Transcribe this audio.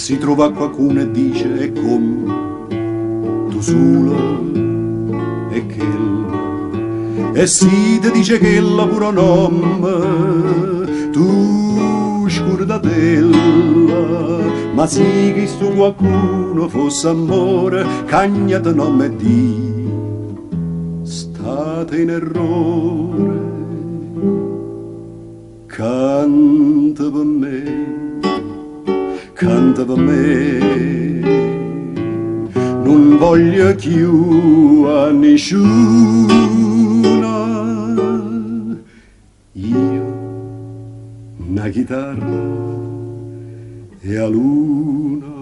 si trova qualcuno e dice e come tu solo e chella, e si ti dice che la puro nome tu scordatella, ma sì che sto qualcuno fosse amore, cagnate nome di state in errore. Canta per me, canta per me, non voglio più a nessuna. Io, una chitarra e a luna.